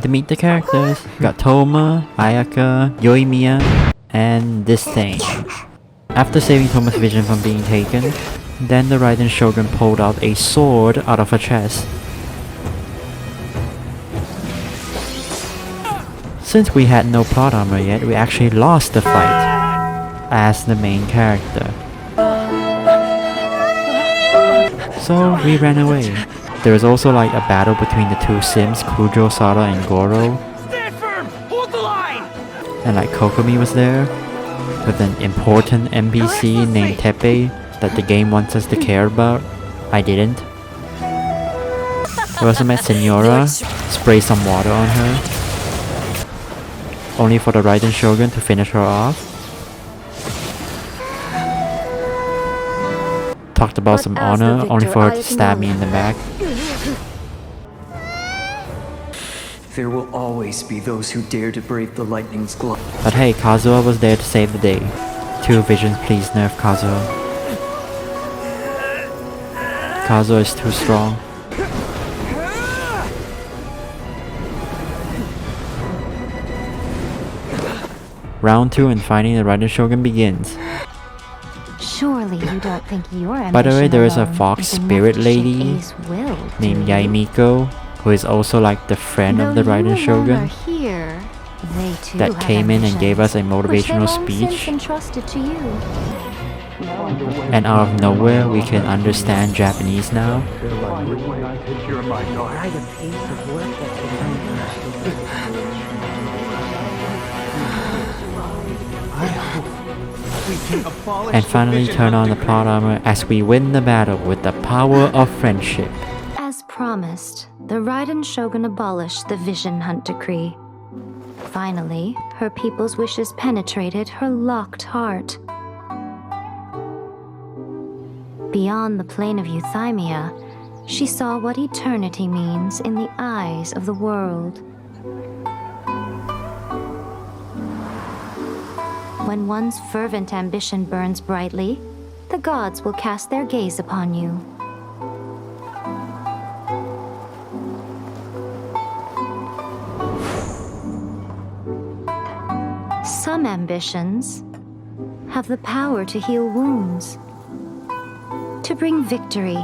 to meet the characters. We got Toma, Ayaka, Yoimiya, and this thing. After saving Toma's vision from being taken, then the Raiden Shogun pulled out a sword out of her chest. Since we had no plot armor yet, we actually lost the fight as the main character. So we ran away. There was also like a battle between the two Sims, Kujo, Sara, and Goro. Stand firm! Hold the line! And like Kokomi was there, with an important NPC named Tepe that the game wants us to care about. I didn't. We also met Senora, spray some water on her, only for the Raiden Shogun to finish her off. Talked about some honor, only for her to stab me in the back. There will always be those who dare to brave the lightning's glow. But hey, Kazuha was there to save the day. Two visions, please nerf Kazuha. Kazuha is too strong. Round 2 and finding the Raiden Shogun begins. Surely you don't think your ambition By the way, there is a alone fox is enough spirit to lady shake A's will, named do you? Yaimiko, who is also like the friend of the Though you Raiden alone Shogun, are here, they too that have came in and gave us a ambitions, which they motivational long since speech. entrusted to you. And out of nowhere, we can understand Japanese now. And finally turn on the plot armor as we win the battle with the power of friendship. As promised, the Raiden Shogun abolished the Vision Hunt decree. Finally, her people's wishes penetrated her locked heart. Beyond the plane of Euthymia, she saw what eternity means in the eyes of the world. When one's fervent ambition burns brightly, the gods will cast their gaze upon you. Some ambitions have the power to heal wounds, to bring victory,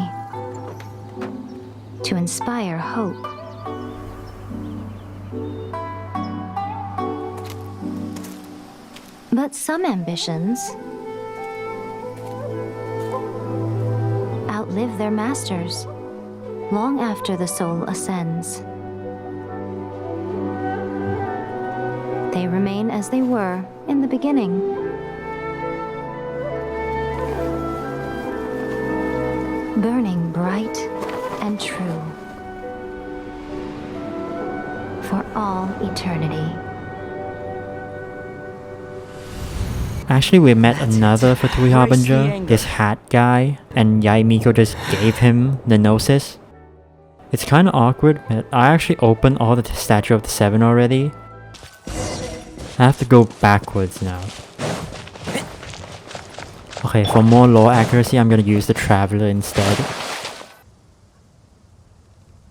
to inspire hope. But some ambitions outlive their masters long after the soul ascends. They remain as they were in the beginning. Burning bright and true for all eternity. Actually, we met another Fatui Harbinger, this hat guy, and Yaimiko just gave him the Gnosis. It's kinda awkward, but I actually opened all the Statue of the Seven already. I have to go backwards now. Okay, for more lore accuracy, I'm gonna use the Traveler instead.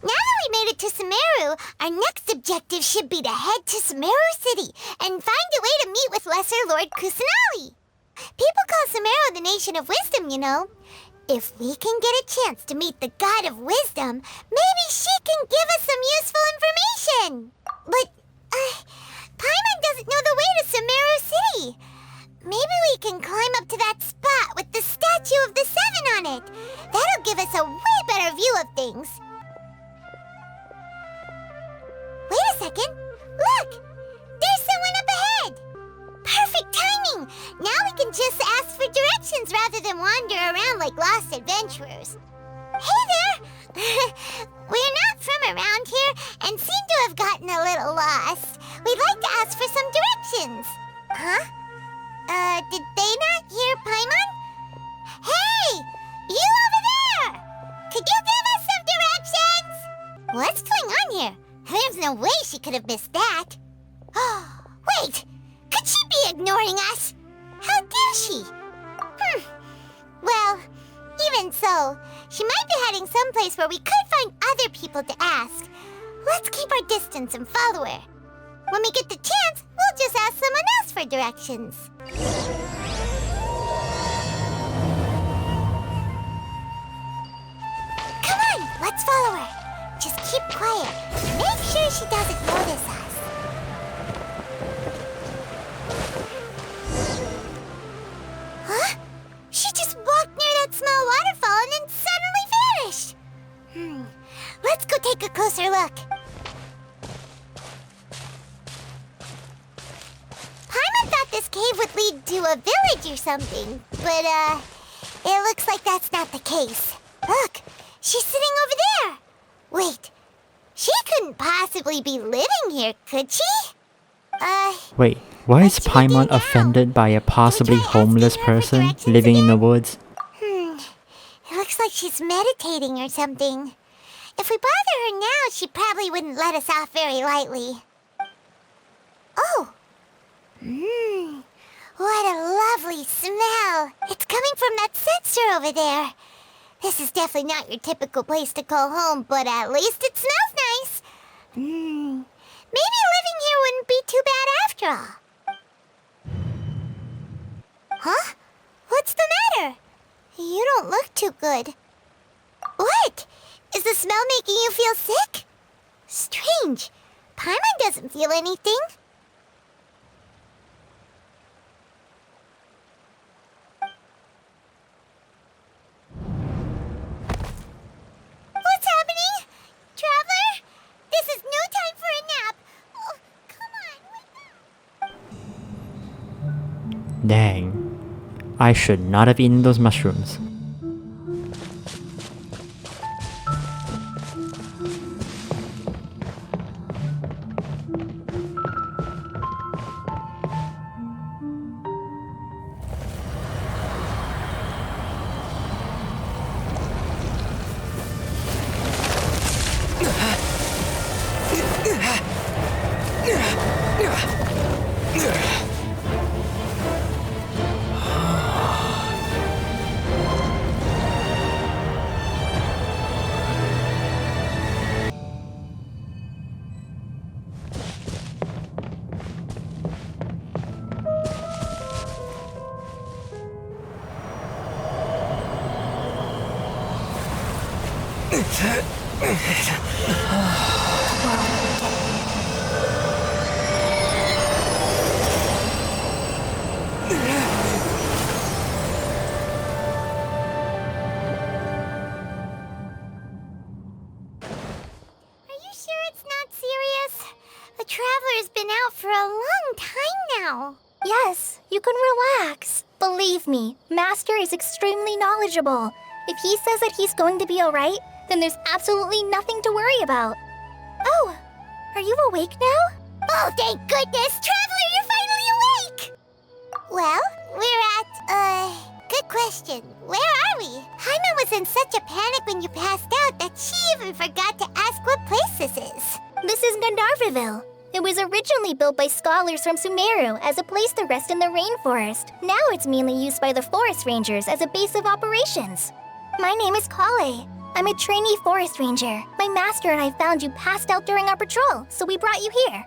Now that we made it to Sumeru, our next objective should be to head to Sumeru City and find a way to meet with Lesser Lord Kusanali. People call Sumeru the Nation of Wisdom, you know. If we can get a chance to meet the God of Wisdom, maybe she can give us some useful information. But, Paimon doesn't know the way to Sumeru City. Maybe we can climb up to that spot with the Statue of the Seven on it. That'll give us a way better view of things. Wait a second. Look! There's someone up ahead! Perfect timing! Now we can just ask for directions rather than wander around like lost adventurers. Hey there! We're not from around here and seem to have gotten a little lost. We'd like to ask for some directions. Huh? Did they not hear Paimon? Hey! You over there! Could you give us some directions? What's going on here? There's no way she could have missed that. Wait! Could she be ignoring us? How dare she? Well, even so, she might be heading someplace where we could find other people to ask. Let's keep our distance and follow her. When we get the chance, we'll just ask someone else for directions. Come on, let's follow her. Just keep quiet. Make sure she doesn't notice us. Huh? She just walked near that small waterfall and then suddenly vanished. Let's go take a closer look. Paimon thought this cave would lead to a village or something, but it looks like that's not the case. Look, she's sitting over there. Wait, she couldn't possibly be living here, could she? Wait, why is What should we do Paimon now? offended by a possibly try asking homeless her for person directions living in the again? woods? It looks like she's meditating or something. If we bother her now, she probably wouldn't let us off very lightly. Oh! What a lovely smell! It's coming from that sensor over there. This is definitely not your typical place to call home, but at least it smells nice. Maybe living here wouldn't be too bad after all. Huh? What's the matter? You don't look too good. What? Is the smell making you feel sick? Strange. Paimon doesn't feel anything. What's happening? Traveler? This is no time for a nap. Oh, come on, wake up. Dang. I should not have eaten those mushrooms. Are you sure it's not serious? The Traveler's been out for a long time now. Yes, you can relax. Believe me, Master is extremely knowledgeable. If he says that he's going to be alright, then there's absolutely nothing to worry about. Oh, are you awake now? Oh, thank goodness! Traveler, you're finally awake! Well, we're at, good question. Where are we? Paimon was in such a panic when you passed out that she even forgot to ask what place this is. This is Gandharvaville. It was originally built by scholars from Sumeru as a place to rest in the rainforest. Now it's mainly used by the forest rangers as a base of operations. My name is Kale. I'm a trainee forest ranger. My master and I found you passed out during our patrol, so we brought you here.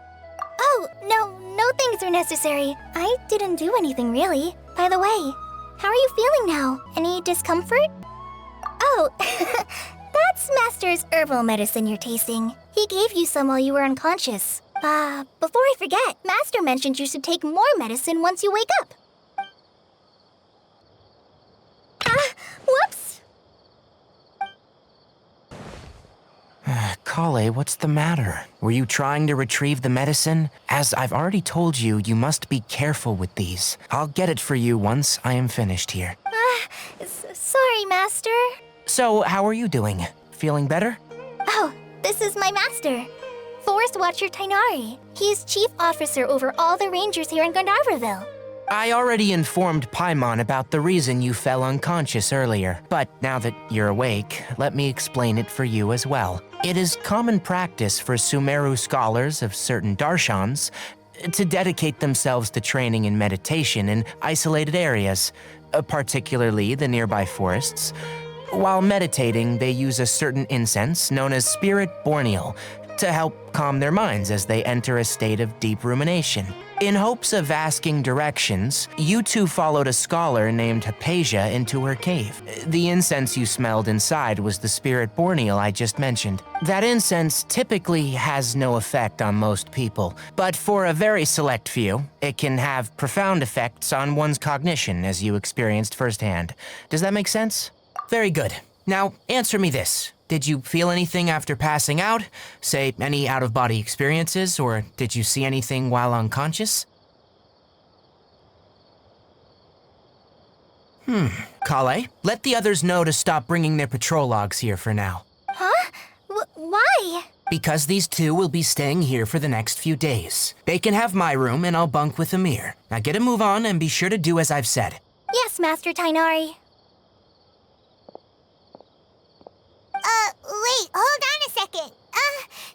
Oh, no things are necessary. I didn't do anything really. By the way, how are you feeling now? Any discomfort? Oh, that's Master's herbal medicine you're tasting. He gave you some while you were unconscious. Before I forget, Master mentioned you should take more medicine once you wake up. Whoops! Kale, what's the matter? Were you trying to retrieve the medicine? As I've already told you, you must be careful with these. I'll get it for you once I am finished here. Sorry, Master. So, how are you doing? Feeling better? Oh, this is my master. Forest Watcher Tainari. He is chief officer over all the rangers here in Gandharvaville. I already informed Paimon about the reason you fell unconscious earlier, but now that you're awake, let me explain it for you as well. It is common practice for Sumeru scholars of certain darshans to dedicate themselves to training in meditation in isolated areas, particularly the nearby forests. While meditating, they use a certain incense known as Spirit Borneal to help calm their minds as they enter a state of deep rumination. In hopes of asking directions, you two followed a scholar named Hypatia into her cave. The incense you smelled inside was the spirit borneal I just mentioned. That incense typically has no effect on most people, but for a very select few, it can have profound effects on one's cognition, as you experienced firsthand. Does that make sense? Very good. Now, answer me this. Did you feel anything after passing out? Say, any out-of-body experiences, or did you see anything while unconscious? Kale, let the others know to stop bringing their patrol logs here for now. Huh? Why? Because these two will be staying here for the next few days. They can have my room, and I'll bunk with Amir. Now get a move on, and be sure to do as I've said. Yes, Master Tainari. Wait, hold on a second.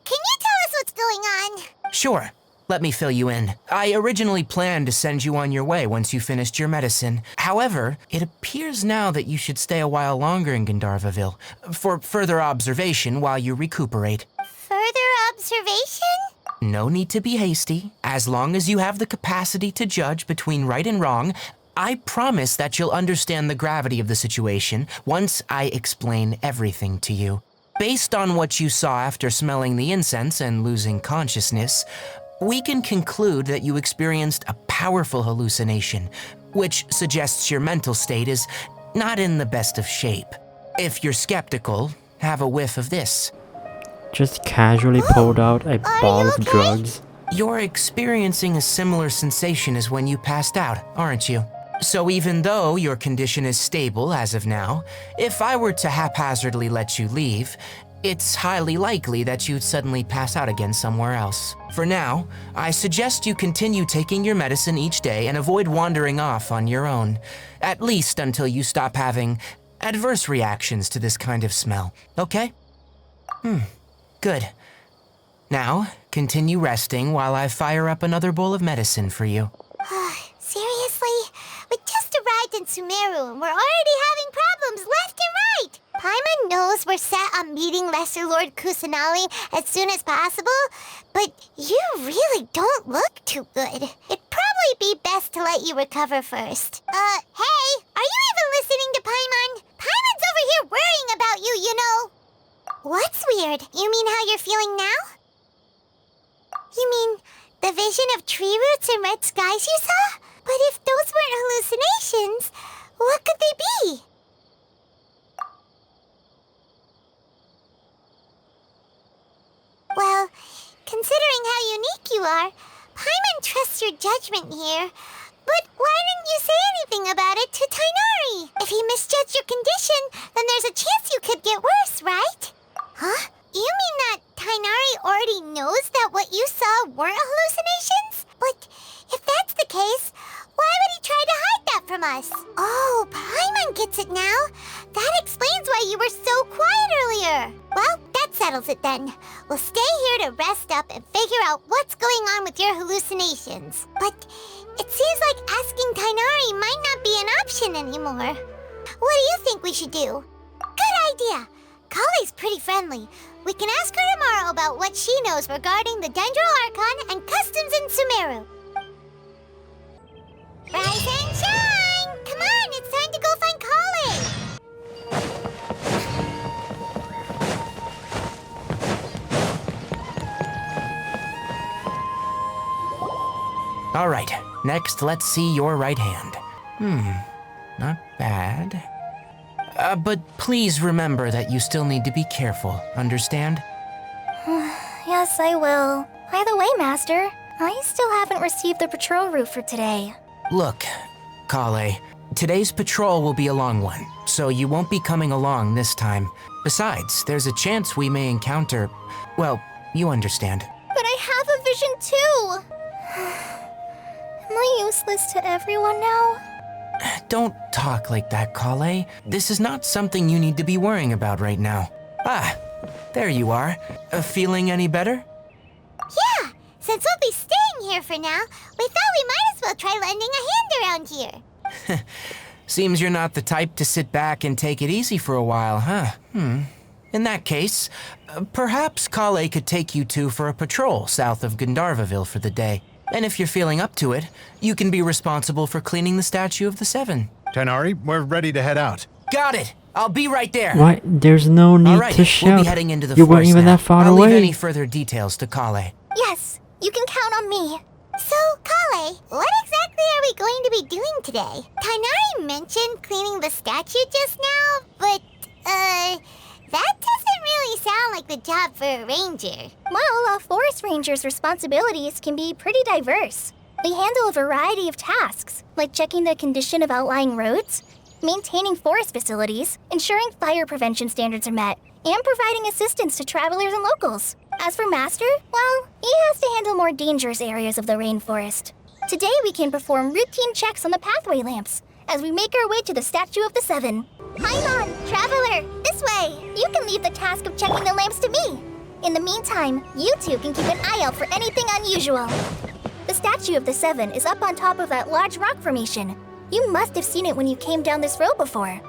Can you tell us what's going on? Sure. Let me fill you in. I originally planned to send you on your way once you finished your medicine. However, it appears now that you should stay a while longer in Gandharvaville for further observation while you recuperate. Further observation? No need to be hasty. As long as you have the capacity to judge between right and wrong, I promise that you'll understand the gravity of the situation once I explain everything to you. Based on what you saw after smelling the incense and losing consciousness, we can conclude that you experienced a powerful hallucination, which suggests your mental state is not in the best of shape. If you're skeptical, have a whiff of this. Just casually pulled out a ball of drugs. You're experiencing a similar sensation as when you passed out, aren't you? So even though your condition is stable as of now, if I were to haphazardly let you leave, it's highly likely that you'd suddenly pass out again somewhere else. For now, I suggest you continue taking your medicine each day and avoid wandering off on your own, at least until you stop having adverse reactions to this kind of smell, okay? Good. Now, continue resting while I fire up another bowl of medicine for you. Seriously? We just arrived in Sumeru and we're already having problems left and right! Paimon knows we're set on meeting Lesser Lord Kusanali as soon as possible, but you really don't look too good. It'd probably be best to let you recover first. Hey, are you even listening to Paimon? Paimon's over here worrying about you, you know. What's weird? You mean how you're feeling now? You mean the vision of tree roots and red skies you saw? But if those weren't hallucinations, what could they be? Well, considering how unique you are, Paimon trusts your judgment here. But why didn't you say anything about it to Tainari? If he misjudged your condition, then there's a chance you could get worse, right? Huh? You mean that Tainari already knows that what you saw weren't hallucinations? But if that's the case, why would he try to hide that from us? Oh, Paimon gets it now. That explains why you were so quiet earlier. Well, that settles it then. We'll stay here to rest up and figure out what's going on with your hallucinations. But it seems like asking Tainari might not be an option anymore. What do you think we should do? Good idea. Kale's pretty friendly. We can ask her tomorrow about what she knows regarding the Dendro Archon and customs in Sumeru. Rise and shine! Come on, it's time to go find Kale! All right, next let's see your right hand. Not bad. But please remember that you still need to be careful, understand? Yes, I will. By the way, Master, I still haven't received the patrol route for today. Look, Kale, today's patrol will be a long one, so you won't be coming along this time. Besides, there's a chance we may encounter, well, you understand. But I have a vision too! Am I useless to everyone now? Don't talk like that, Kale. This is not something you need to be worrying about right now. Ah, there you are. Feeling any better? Yeah, since we'll be staying here for now, we thought we might as well try lending a hand around here. Seems you're not the type to sit back and take it easy for a while, huh? In that case, perhaps Kale could take you two for a patrol south of Gandharvaville for the day. And if you're feeling up to it, you can be responsible for cleaning the statue of the Seven. Tenari, we're ready to head out. Got it! I'll be right there! Why? There's no need All right, to shout. we'll be heading into the You weren't forest even now. that far I'll away. leave any further details to Kale. Yes, you can count on me. So, Kale, what exactly are we going to be doing today? Tainari mentioned cleaning the statue just now, but, that doesn't really sound like the job for a ranger. Well, a forest ranger's responsibilities can be pretty diverse. They handle a variety of tasks, like checking the condition of outlying roads, maintaining forest facilities, ensuring fire prevention standards are met, and providing assistance to travelers and locals. As for Master, well, he has to handle more dangerous areas of the rainforest. Today we can perform routine checks on the pathway lamps as we make our way to the Statue of the Seven. Paimon, Traveler, this way! You can leave the task of checking the lamps to me. In the meantime, you two can keep an eye out for anything unusual. The Statue of the Seven is up on top of that large rock formation. You must have seen it when you came down this road before.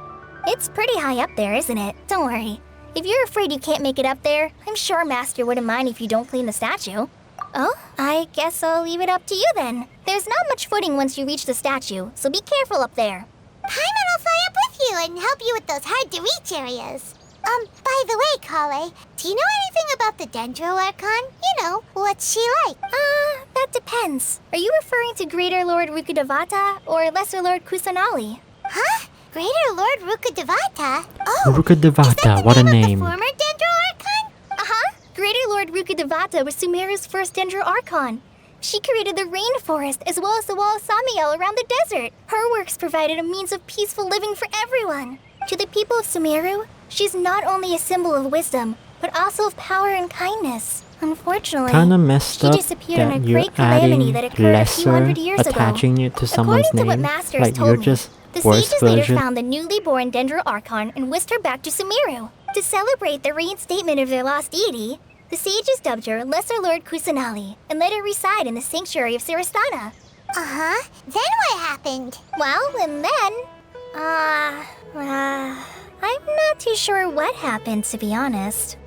It's pretty high up there, isn't it? Don't worry. If you're afraid you can't make it up there, I'm sure Master wouldn't mind if you don't clean the statue. Oh, I guess I'll leave it up to you then. There's not much footing once you reach the statue, so be careful up there. Paimon will fly up with you and help you with those hard-to-reach areas. By the way, Kale, do you know anything about the Dendro Archon? You know, what's she like? That depends. Are you referring to Greater Lord Rukkhadevata or Lesser Lord Kusanali? Huh? Greater Lord Rukkhadevata? Oh, Rukkhadevata, what a name. The former Dendro Archon? Uh-huh. Greater Lord Rukkhadevata was Sumeru's first Dendro Archon. She created the rainforest as well as the wall of Samiel around the desert. Her works provided a means of peaceful living for everyone. To the people of Sumeru, she's not only a symbol of wisdom, but also of power and kindness. Unfortunately, Kinda messed she up disappeared in a that you're great calamity adding that occurred a few lesser, hundred years ago. attaching it to someone's According to what name. Masters Like told you're me, just the worst sages later version. found the newly born Dendro Archon and whisked her back to Sumeru. To celebrate the reinstatement of their lost deity, the sages dubbed her Lesser Lord Kusanali and let her reside in the sanctuary of Siristana. Uh-huh. Then what happened? Well, and then, I'm not too sure what happened, to be honest.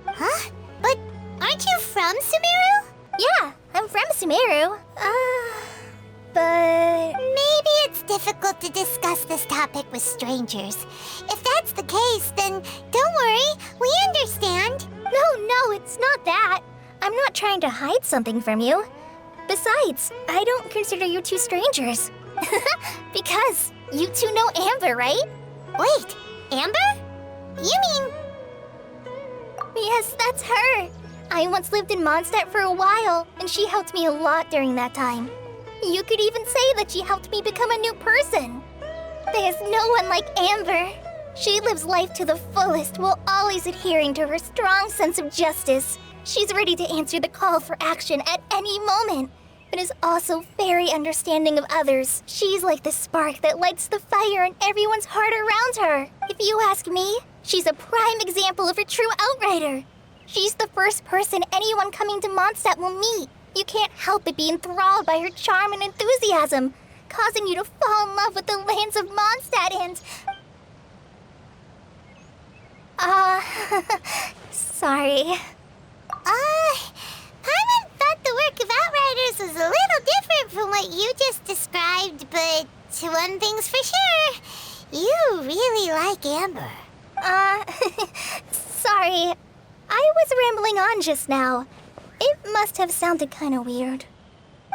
Huh? But aren't you from Sumeru? Yeah, I'm from Sumeru. But... Maybe it's difficult to discuss this topic with strangers. If that's the case, then don't worry. We understand. No, it's not that. I'm not trying to hide something from you. Besides, I don't consider you two strangers. Because you two know Amber, right? Wait, Amber? You mean... Yes, that's her. I once lived in Mondstadt for a while, and she helped me a lot during that time. You could even say that she helped me become a new person. There's no one like Amber. She lives life to the fullest while always adhering to her strong sense of justice. She's ready to answer the call for action at any moment, but is also very understanding of others. She's like the spark that lights the fire in everyone's heart around her. If you ask me, she's a prime example of a true outrider. She's the first person anyone coming to Mondstadt will meet. You can't help but be enthralled by her charm and enthusiasm, causing you to fall in love with the lands of Mondstadt and... sorry. Paimon thought the work of Outriders was a little different from what you just described, but one thing's for sure. You really like Amber. Sorry. I was rambling on just now. It must have sounded kinda weird.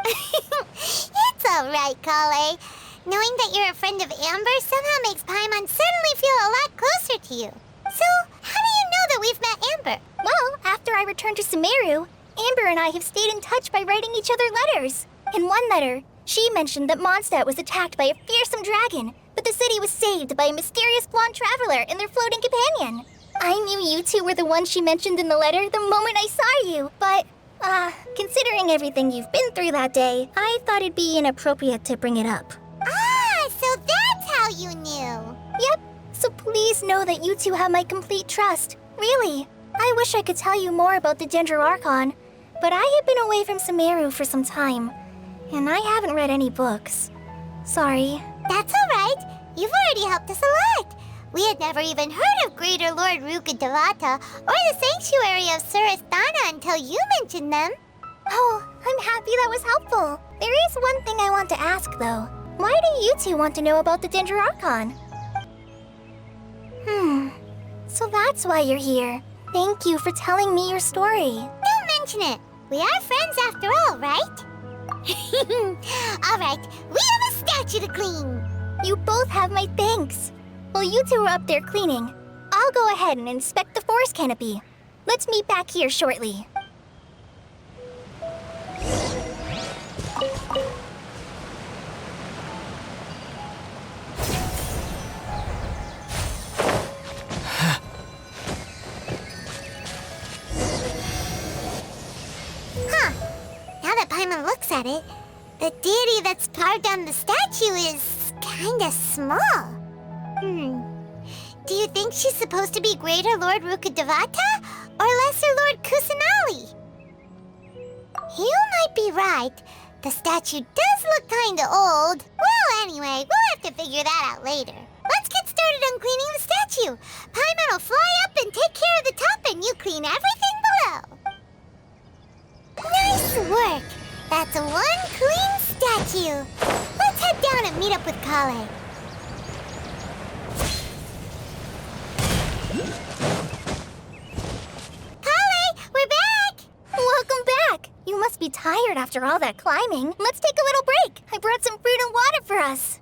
It's alright, Kale. Knowing that you're a friend of Amber somehow makes Paimon suddenly feel a lot closer to you. So, how do you know that we've met Amber? Well, after I returned to Sumeru, Amber and I have stayed in touch by writing each other letters. In one letter, she mentioned that Mondstadt was attacked by a fearsome dragon, but the city was saved by a mysterious blonde traveler and their floating companion. I knew you two were the ones she mentioned in the letter the moment I saw you, but, considering everything you've been through that day, I thought it'd be inappropriate to bring it up. Ah, so that's how you knew. Yep, so please know that you two have my complete trust. Really. I wish I could tell you more about the Dendro Archon, but I have been away from Sumeru for some time, and I haven't read any books. Sorry. That's alright. You've already helped us a lot. We had never even heard of Greater Lord Rukkhadevata or the Sanctuary of Surasthana until you mentioned them. Oh, I'm happy that was helpful. There is one thing I want to ask, though. Why do you two want to know about the Dendrarchon? So that's why you're here. Thank you for telling me your story. Don't mention it. We are friends after all, right? All right, we have a statue to clean. You both have my thanks. While you two are up there cleaning, I'll go ahead and inspect the forest canopy. Let's meet back here shortly. Now that Paimon looks at it, the deity that's carved on the statue is kinda small. Do you think she's supposed to be Greater Lord Rukkhadevata or Lesser Lord Kusanali? You might be right. The statue does look kinda old. Well, anyway, we'll have to figure that out later. Let's get started on cleaning the statue. Paimon will fly up and take care of the top and you clean everything below. Nice work! That's one clean statue. Let's head down and meet up with Kale. Kale, we're back! Welcome back! You must be tired after all that climbing. Let's take a little break. I brought some fruit and water for us.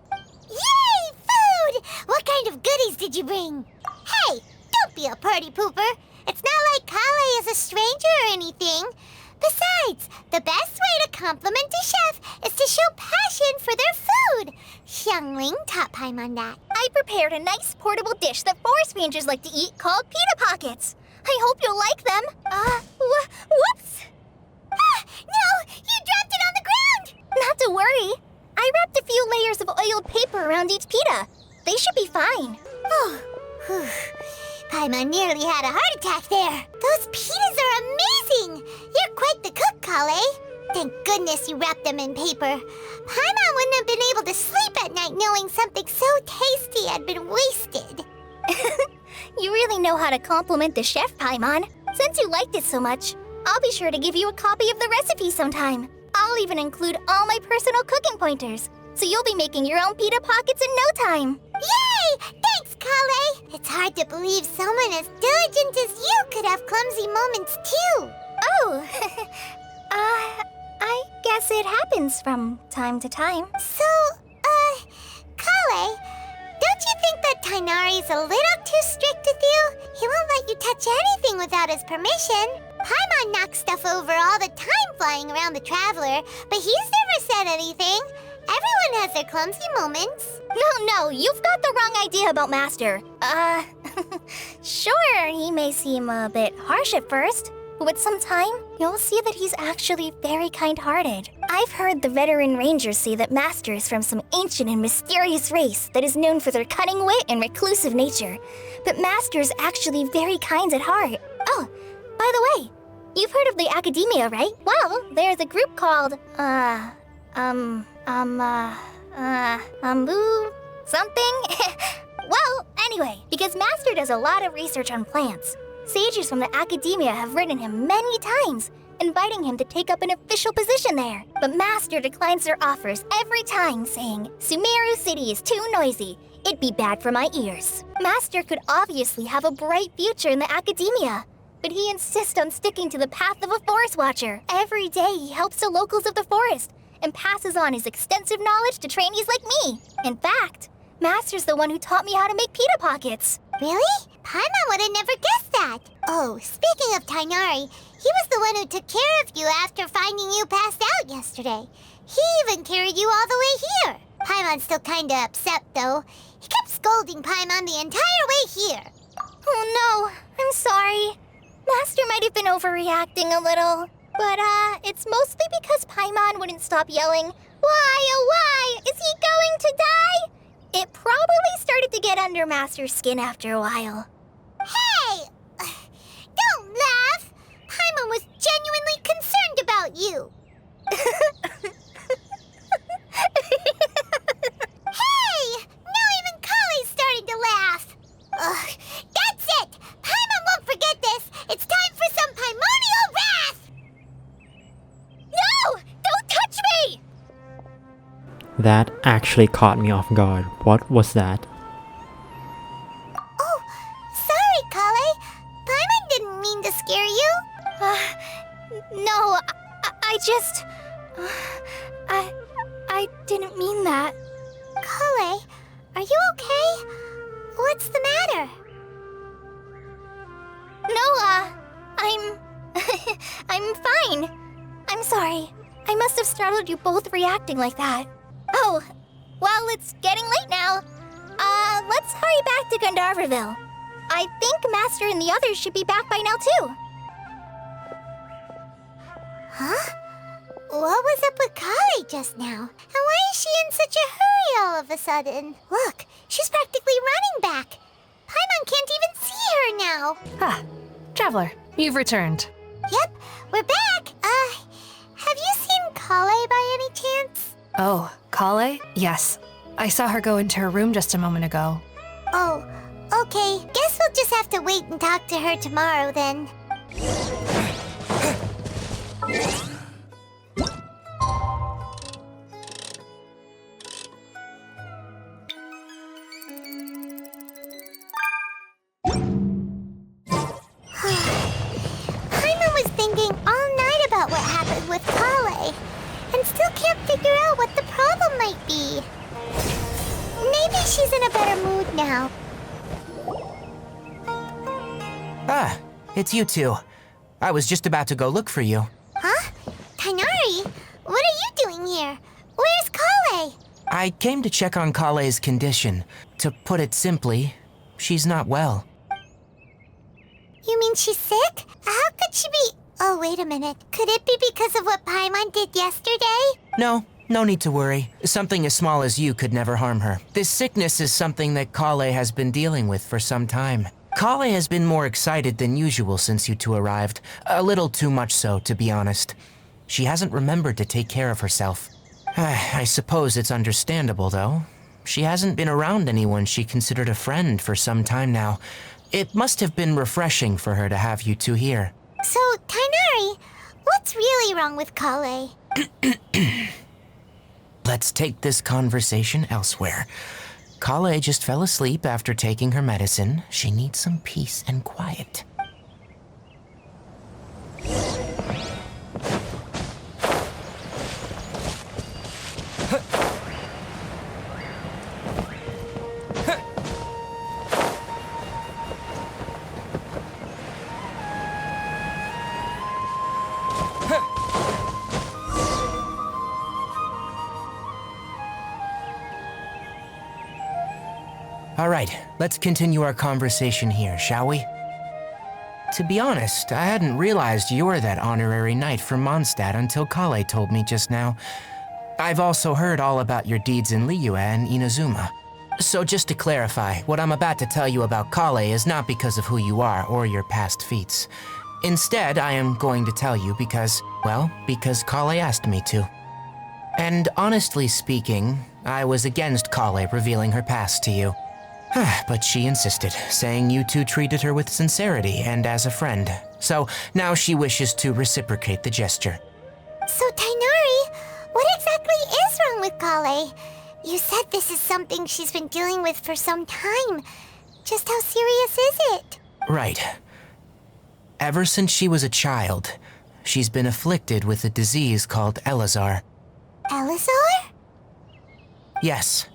Yay! Food! What kind of goodies did you bring? Hey, don't be a party pooper. It's not like Kale is a stranger or anything. Besides, the best way to compliment a chef is to show passion for their food. Xiangling taught Paimon that. I prepared a nice portable dish that forest rangers like to eat called pita pockets. I hope you'll like them. Whoops! Ah, no! You dropped it on the ground! Not to worry. I wrapped a few layers of oiled paper around each pita. They should be fine. Oh, whew. Paimon nearly had a heart attack there. Those pitas are amazing! You're quite the cook, Kale. Thank goodness you wrapped them in paper. Paimon wouldn't have been able to sleep at night knowing something so tasty had been wasted. You really know how to compliment the chef, Paimon. Since you liked it so much, I'll be sure to give you a copy of the recipe sometime. I'll even include all my personal cooking pointers, so you'll be making your own pita pockets in no time. Yay! Thanks, Kale! It's hard to believe someone as diligent as you could have clumsy moments too. Oh, I guess it happens from time to time. So, Kale, don't you think that Tainari's a little too strict with you? He won't let you touch anything without his permission. Paimon knocks stuff over all the time flying around the Traveler, but he's never said anything. Everyone has their clumsy moments. No, you've got the wrong idea about Master. Sure, he may seem a bit harsh at first, but with some time, you'll see that he's actually very kind-hearted. I've heard the veteran rangers say that Master is from some ancient and mysterious race that is known for their cunning wit and reclusive nature. But Master is actually very kind at heart. Oh, by the way, you've heard of the Academia, right? Well, there's a group called, something? Well, anyway, because Master does a lot of research on plants, sages from the Academia have written him many times, inviting him to take up an official position there. But Master declines their offers every time, saying, Sumeru City is too noisy. It'd be bad for my ears. Master could obviously have a bright future in the Academia, but he insists on sticking to the path of a forest watcher. Every day he helps the locals of the forest and passes on his extensive knowledge to trainees like me. In fact, Master's the one who taught me how to make pita pockets. Really? Paimon would have never guessed that. Oh, speaking of Tainari, he was the one who took care of you after finding you passed out yesterday. He even carried you all the way here. Paimon's still kinda upset, though. He kept scolding Paimon the entire way here. Oh no, I'm sorry. Master might have been overreacting a little. But, it's mostly because Paimon wouldn't stop yelling, Why, oh why, is he going to die? It probably started to get under Master's skin after a while. Hey! Don't laugh! Paimon was genuinely concerned about you. Hey! Now even Kale's starting to laugh. That actually caught me off guard. What was that? Oh, sorry, Kale. Paimon didn't mean to scare you. No, I just... I didn't mean that. Kale, are you okay? What's the matter? No, I'm... I'm fine. I'm sorry. I must have startled you both reacting like that. Oh, well, it's getting late now. Let's hurry back to Gandharville. I think Master and the others should be back by now, too. Huh? What was up with Kale just now? And why is she in such a hurry all of a sudden? Look, she's practically running back. Paimon can't even see her now. Ah, Traveler, you've returned. Yep, we're back. Have you seen Kale by any chance? Oh, Kale? Yes. I saw her go into her room just a moment ago. Oh, okay. Guess we'll just have to wait and talk to her tomorrow then. Paimon was thinking all night about what happened with Kale, and still can't figure out what the problem might be. Maybe she's in a better mood now. Ah, it's you two. I was just about to go look for you. Huh? Tighnari? What are you doing here? Where's Kale? I came to check on Kale's condition. To put it simply, she's not well. You mean she's sick? How could she be... Oh, wait a minute. Could it be because of what Paimon did yesterday? No need to worry. Something as small as you could never harm her. This sickness is something that Kale has been dealing with for some time. Kale has been more excited than usual since you two arrived. A little too much so, to be honest. She hasn't remembered to take care of herself. I suppose it's understandable, though. She hasn't been around anyone she considered a friend for some time now. It must have been refreshing for her to have you two here. So, Tighnari, what's really wrong with Kale? Let's take this conversation elsewhere. Kale just fell asleep after taking her medicine. She needs some peace and quiet. All right, let's continue our conversation here, shall we? To be honest, I hadn't realized you were that honorary knight from Mondstadt until Kale told me just now. I've also heard all about your deeds in Liyue and Inazuma. So just to clarify, what I'm about to tell you about Kale is not because of who you are or your past feats. Instead, I am going to tell you because Kale asked me to. And honestly speaking, I was against Kale revealing her past to you. But she insisted, saying you two treated her with sincerity and as a friend. So now she wishes to reciprocate the gesture. So, Tighnari, what exactly is wrong with Kale? You said this is something she's been dealing with for some time. Just how serious is it? Right. Ever since she was a child, she's been afflicted with a disease called Elazar. Elazar? Yes.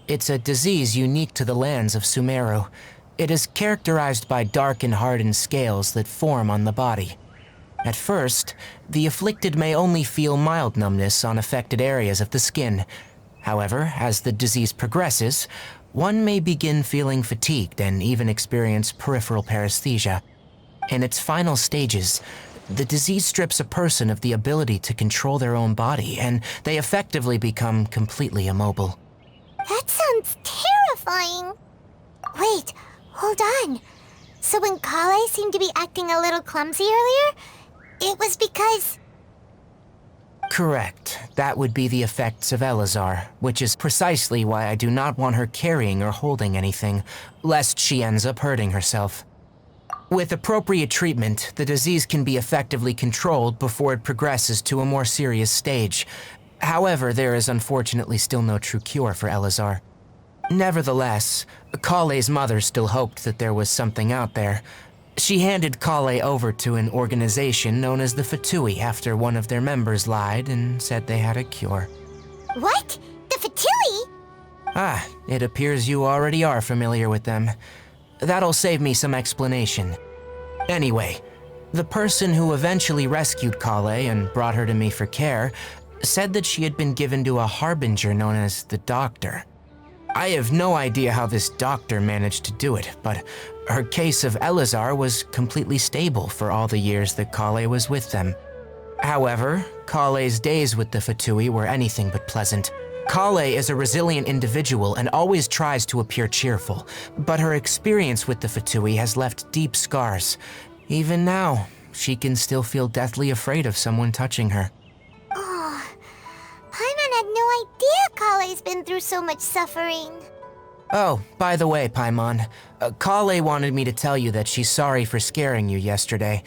It's a disease unique to the lands of Sumeru. It is characterized by dark and hardened scales that form on the body. At first, the afflicted may only feel mild numbness on affected areas of the skin. However, as the disease progresses, one may begin feeling fatigued and even experience peripheral paresthesia. In its final stages, the disease strips a person of the ability to control their own body, and they effectively become completely immobile. That sounds terrifying. Wait, hold on. So when Kale seemed to be acting a little clumsy earlier, it was because... Correct. That would be the effects of Elazar, which is precisely why I do not want her carrying or holding anything, lest she ends up hurting herself. With appropriate treatment, the disease can be effectively controlled before it progresses to a more serious stage. However, there is unfortunately still no true cure for Elazar. Nevertheless, Kale's mother still hoped that there was something out there. She handed Kale over to an organization known as the Fatui after one of their members lied and said they had a cure. What? The Fatui? Ah, it appears you already are familiar with them. That'll save me some explanation. Anyway, the person who eventually rescued Kale and brought her to me for care said that she had been given to a harbinger known as the Doctor. I have no idea how this doctor managed to do it, but her case of Elazar was completely stable for all the years that Kale was with them. However, Kale's days with the Fatui were anything but pleasant. Kale is a resilient individual and always tries to appear cheerful, but her experience with the Fatui has left deep scars. Even now, she can still feel deathly afraid of someone touching her. Oh, Paimon had no idea Kale's been through so much suffering. Oh, by the way, Paimon, Kale wanted me to tell you that she's sorry for scaring you yesterday.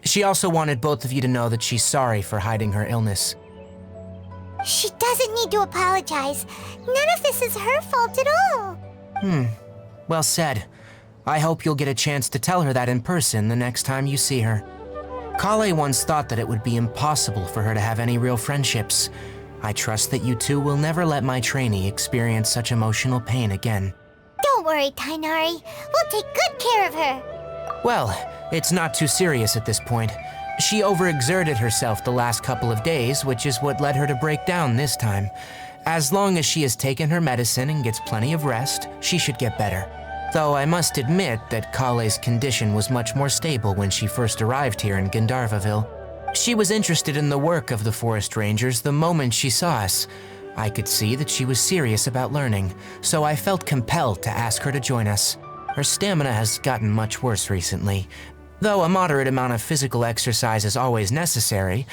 She also wanted both of you to know that she's sorry for hiding her illness. She doesn't need to apologize. None of this is her fault at all. Well said. I hope you'll get a chance to tell her that in person the next time you see her. Kale once thought that it would be impossible for her to have any real friendships. I trust that you two will never let my trainee experience such emotional pain again. Don't worry, Tainari. We'll take good care of her. Well, it's not too serious at this point. She overexerted herself the last couple of days, which is what led her to break down this time. As long as she has taken her medicine and gets plenty of rest, she should get better. Though I must admit that Kale's condition was much more stable when she first arrived here in Gandharvaville. She was interested in the work of the forest rangers the moment she saw us. I could see that she was serious about learning, so I felt compelled to ask her to join us. Her stamina has gotten much worse recently. Though a moderate amount of physical exercise is always necessary,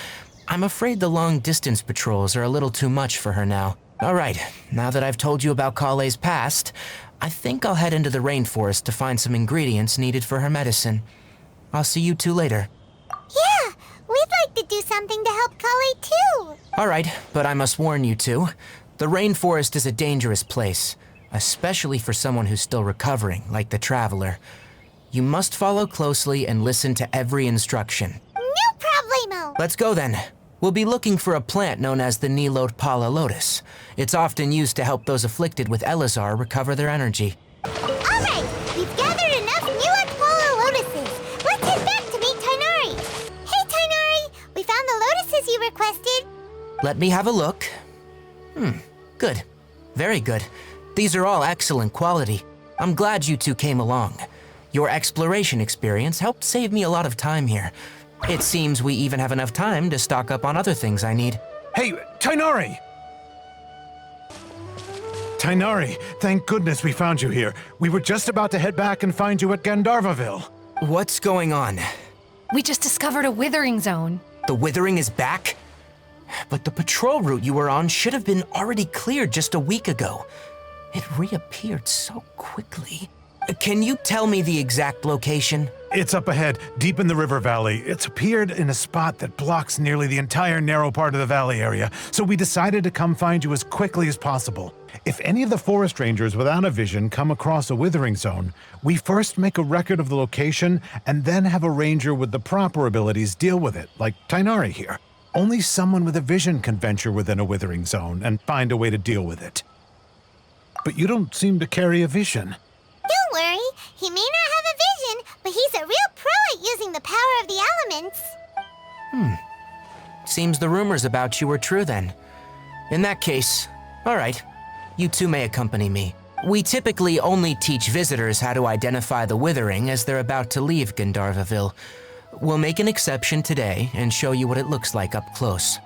I'm afraid the long-distance patrols are a little too much for her now. All right, now that I've told you about Kale's past, I think I'll head into the rainforest to find some ingredients needed for her medicine. I'll see you two later. Yeah, we'd like to do something to help Kale too. All right, but I must warn you two. The rainforest is a dangerous place, especially for someone who's still recovering, like the Traveler. You must follow closely and listen to every instruction. No problemo. Let's go then. We'll be looking for a plant known as the Nilotpala lotus. It's often used to help those afflicted with Elazar recover their energy. All right, we've gathered enough Nilotpala lotuses. Let's head back to meet Tainari. Hey, Tainari, we found the lotuses you requested. Let me have a look. Good. Very good. These are all excellent quality. I'm glad you two came along. Your exploration experience helped save me a lot of time here. It seems we even have enough time to stock up on other things I need. Hey, Tainari! Tainari, thank goodness we found you here. We were just about to head back and find you at Gandharvaville. What's going on? We just discovered a withering zone. The withering is back? But the patrol route you were on should have been already cleared just a week ago. It reappeared so quickly. Can you tell me the exact location? It's up ahead, deep in the river valley. It's appeared in a spot that blocks nearly the entire narrow part of the valley area, so we decided to come find you as quickly as possible. If any of the forest rangers without a vision come across a withering zone, we first make a record of the location and then have a ranger with the proper abilities deal with it, like Tainari here. Only someone with a vision can venture within a withering zone and find a way to deal with it. But you don't seem to carry a vision. Don't worry, he may not have a vision, but he's a real pro at using the power of the elements. Seems the rumors about you are true then. In that case, all right, you two may accompany me. We typically only teach visitors how to identify the withering as they're about to leave Gandharvaville. We'll make an exception today and show you what it looks like up close.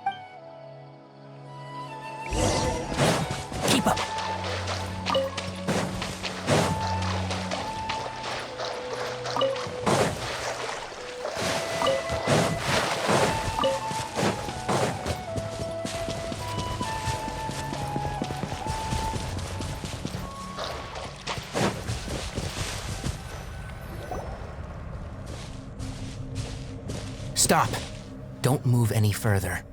Keep up. Stop. Don't move any further.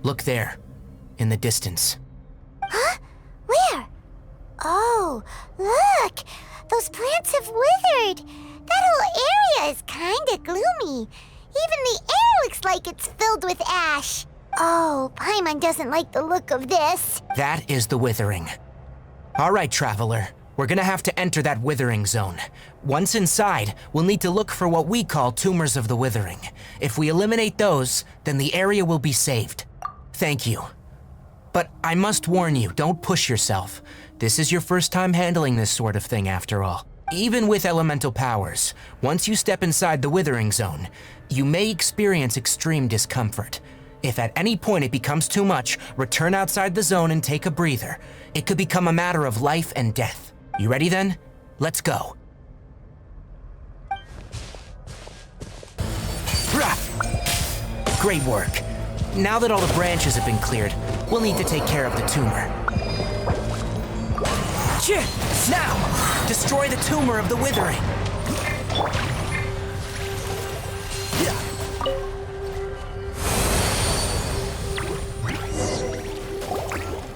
Look there. in the distance. Huh? Where? Oh, look! Those plants have withered! That whole area is kinda gloomy. Even the air looks like it's filled with ash. Oh, Paimon doesn't like the look of this. That is the withering. All right, Traveler. We're gonna have to enter that withering zone. Once inside, we'll need to look for what we call tumors of the withering. If we eliminate those, then the area will be saved. Thank you. But I must warn you, don't push yourself. This is your first time handling this sort of thing after all. Even with elemental powers, once you step inside the withering zone, you may experience extreme discomfort. If at any point it becomes too much, return outside the zone and take a breather. It could become a matter of life and death. You ready then? Let's go. Great work. Now that all the branches have been cleared, we'll need to take care of the tumor. Now, destroy the tumor of the withering.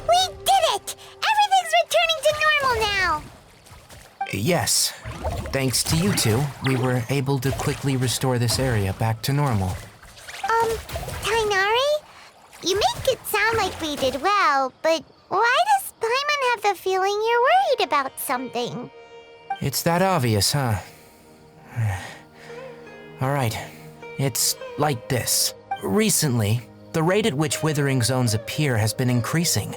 We did it! Everything's returning to normal now! Yes. Thanks to you two, we were able to quickly restore this area back to normal. Tighnari? You make it sound like we did well, but why does Paimon have the feeling you're worried about something? It's that obvious, huh? Alright, it's like this. Recently, the rate at which withering zones appear has been increasing.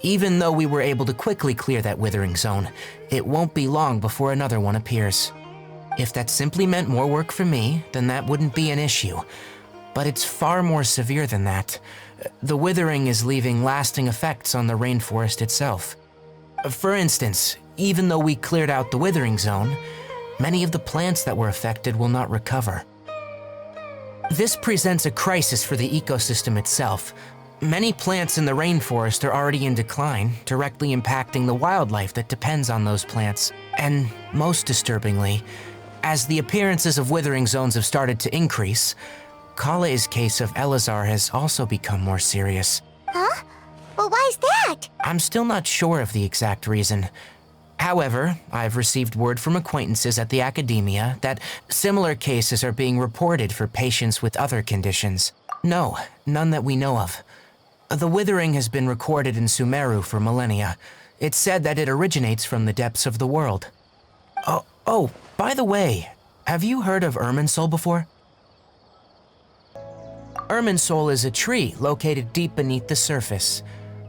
Even though we were able to quickly clear that withering zone, it won't be long before another one appears. If that simply meant more work for me, then that wouldn't be an issue. But it's far more severe than that. The withering is leaving lasting effects on the rainforest itself. For instance, even though we cleared out the withering zone, many of the plants that were affected will not recover. This presents a crisis for the ecosystem itself. Many plants in the rainforest are already in decline, directly impacting the wildlife that depends on those plants. And most disturbingly, as the appearances of withering zones have started to increase, Kale's case of Elazar has also become more serious. Huh? Well, why's that? I'm still not sure of the exact reason. However, I've received word from acquaintances at the academia that similar cases are being reported for patients with other conditions. No, none that we know of. The withering has been recorded in Sumeru for millennia. It's said that it originates from the depths of the world. Oh, by the way, have you heard of Irminsul before? Irminsul is a tree located deep beneath the surface.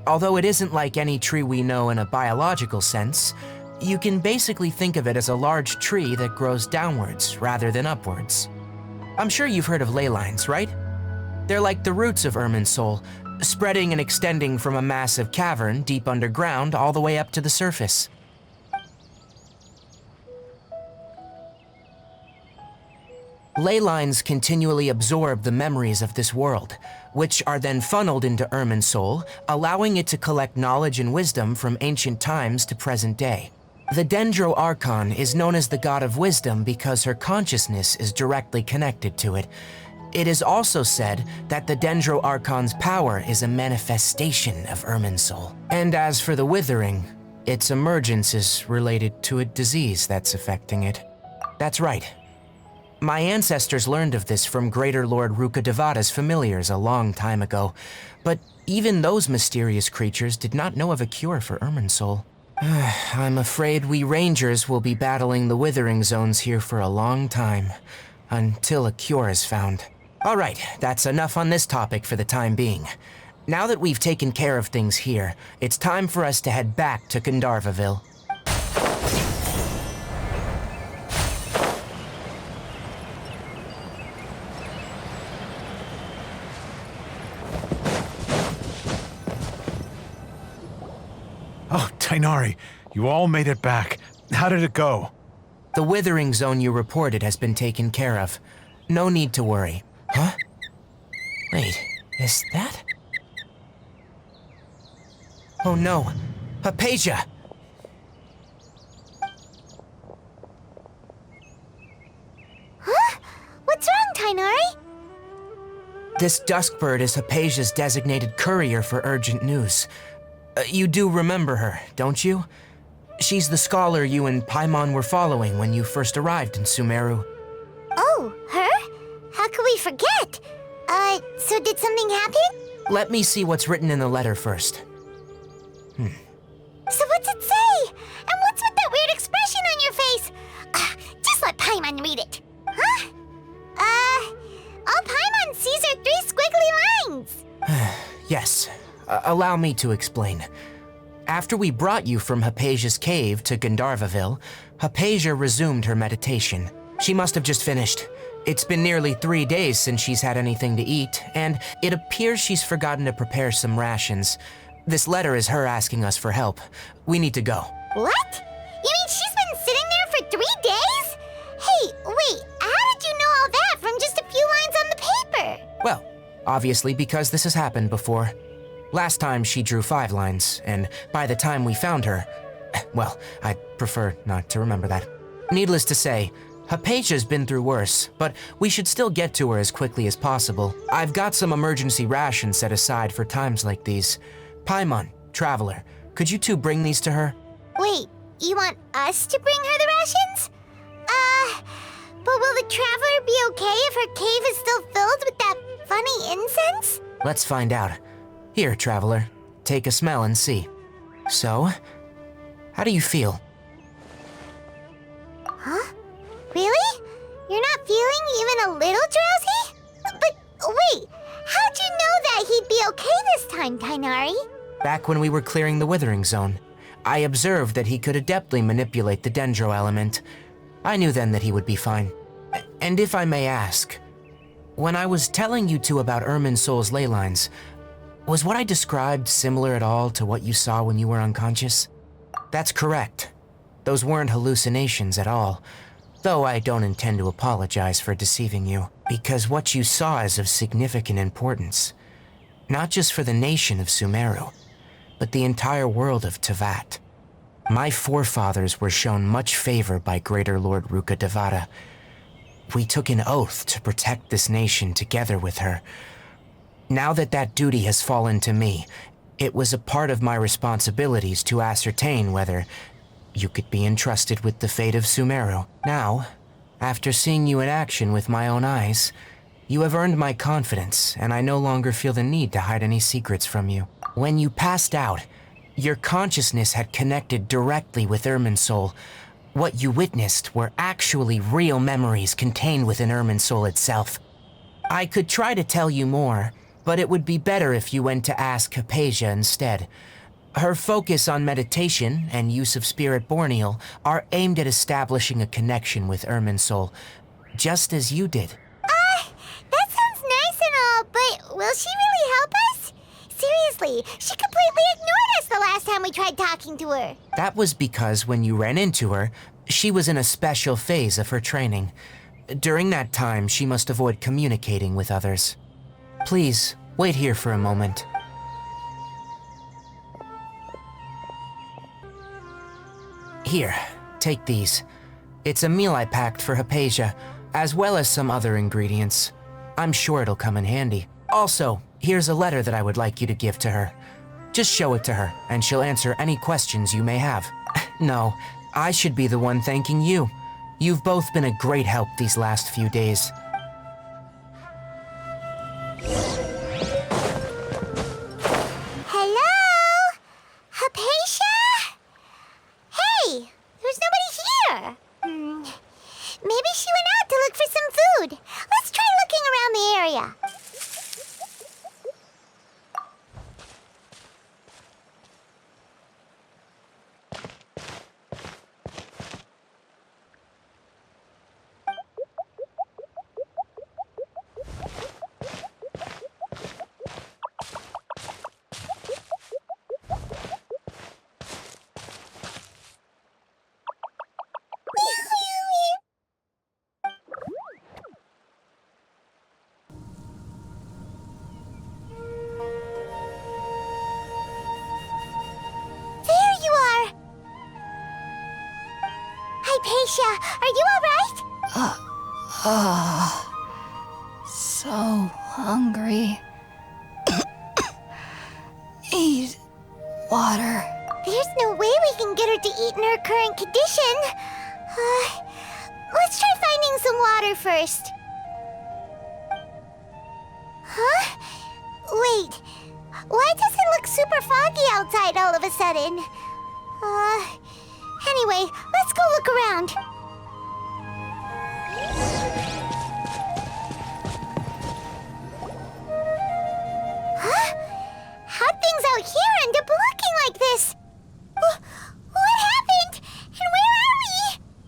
Although it isn't like any tree we know in a biological sense, you can basically think of it as a large tree that grows downwards rather than upwards. I'm sure you've heard of ley lines, right? They're like the roots of Irminsul, spreading and extending from a massive cavern deep underground all the way up to the surface. Ley lines continually absorb the memories of this world, which are then funneled into Irminsul, allowing it to collect knowledge and wisdom from ancient times to present day. The Dendro Archon is known as the god of wisdom because her consciousness is directly connected to it. It is also said that the Dendro Archon's power is a manifestation of Irminsul. And as for the withering, its emergence is related to a disease that's affecting it. That's right. My ancestors learned of this from Greater Lord Rukkhadevata's familiars a long time ago, but even those mysterious creatures did not know of a cure for Irminsul. I'm afraid we rangers will be battling the withering zones here for a long time, until a cure is found. All right, that's enough on this topic for the time being. Now that we've taken care of things here, it's time for us to head back to Gandharvaville. Oh, Tighnari, you all made it back. How did it go? The withering zone you reported has been taken care of. No need to worry. Huh? Wait, is that? Oh no, Hypatia! Huh? What's wrong, Tighnari? This Duskbird is Hypatia's designated courier for urgent news. You do remember her, don't you? She's the scholar you and Paimon were following when you first arrived in Sumeru. Oh, her? How could we forget? So did something happen? Let me see what's written in the letter first. So what's it say? And what's with that weird expression on your face? Just let Paimon read it. Huh? All Paimon sees are 3 squiggly lines. Yes, allow me to explain. After we brought you from Hypatia's cave to Gandharvaville, Hypatia resumed her meditation. She must have just finished. It's been nearly 3 days since she's had anything to eat, and it appears she's forgotten to prepare some rations. This letter is her asking us for help. We need to go. What? You mean she's been sitting there for 3 days? Hey, wait, how did you know all that from just a few lines on the paper? Well, obviously because this has happened before. Last time she drew 5 lines, and by the time we found her, well, I'd prefer not to remember that. Needless to say, Hypatia's been through worse, but we should still get to her as quickly as possible. I've got some emergency rations set aside for times like these. Paimon, Traveler, could you two bring these to her? Wait, you want us to bring her the rations? But will the Traveler be okay if her cave is still filled with that funny incense? Let's find out. Here, Traveler, take a smell and see. So, how do you feel? Huh? Really? You're not feeling even a little drowsy? But wait, how'd you know that he'd be okay this time, Tainari? Back when we were clearing the Withering Zone, I observed that he could adeptly manipulate the Dendro element. I knew then that he would be fine. And if I may ask, when I was telling you two about Irminsul's ley lines, was what I described similar at all to what you saw when you were unconscious? That's correct. Those weren't hallucinations at all. Though I don't intend to apologize for deceiving you, because what you saw is of significant importance. Not just for the nation of Sumeru, but the entire world of Tevat. My forefathers were shown much favor by Greater Lord Ruka Devata. We took an oath to protect this nation together with her. Now that that duty has fallen to me, it was a part of my responsibilities to ascertain whether you could be entrusted with the fate of Sumeru. Now, after seeing you in action with my own eyes, you have earned my confidence, and I no longer feel the need to hide any secrets from you. When you passed out, your consciousness had connected directly with Irminsul. What you witnessed were actually real memories contained within Irminsul itself. I could try to tell you more, but it would be better if you went to ask Hypatia instead. Her focus on meditation and use of Spirit Borneal are aimed at establishing a connection with Irminsul, just as you did. That sounds nice and all, but will she really help us? Seriously, she completely ignored us the last time we tried talking to her. That was because when you ran into her, she was in a special phase of her training. During that time, she must avoid communicating with others. Please, wait here for a moment. Here, take these. It's a meal I packed for Hypatia, as well as some other ingredients. I'm sure it'll come in handy. Also, here's a letter that I would like you to give to her. Just show it to her, and she'll answer any questions you may have. No, I should be the one thanking you. You've both been a great help these last few days. Hello? Hypatia? Hey, there's nobody here. Maybe she went out to look for some food. Let's try looking around the area. Hypatia, are you all right? So hungry. Eat water. There's no way we can get her to eat in her current condition. Let's try finding some water first. Huh? Wait. Why does it look super foggy outside all of a sudden? Anyway, let's go look around.